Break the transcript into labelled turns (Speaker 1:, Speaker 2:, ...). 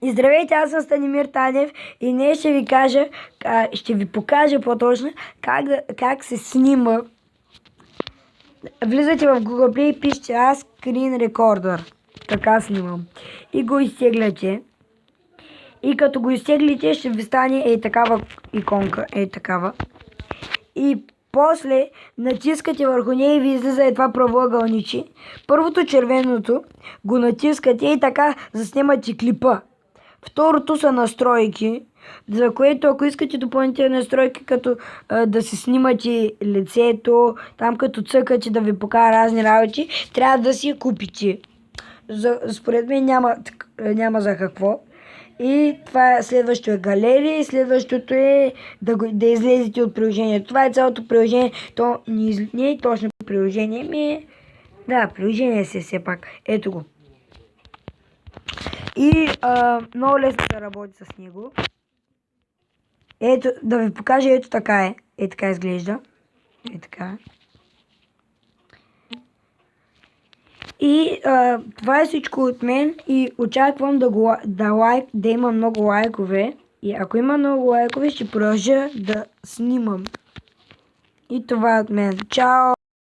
Speaker 1: И здравейте, аз съм Станимир Танев и днес ще ви покажа по-точно как се снима. Влизате в Google Play и пишете аз Screen Recorder. Така снимам. И го изтегляте. И като го изтеглите, ще ви стане такава иконка, такава. И после натискате върху нея и ви излиза това правоъгълниче. Първото червеното го натискате и така заснемате клипа. Второто са настройки, за което ако искате допълнителни настройки, като да си снимате лицето, там като цъкате да ви покажа разни работи, трябва да си я купите. Според мен няма за какво. И това следващото е галерия и следващото е да излезете от приложението. Това е цялото приложение. То не е точно приложение, да, приложение си все пак. Ето го. И много лесно се работи с него. Ето, да ви покажа, ето така е. Така изглежда. Така. И това е всичко от мен и очаквам да има много лайкове. И ако има много лайкове, ще продължа да снимам. И това е от мен. Чао!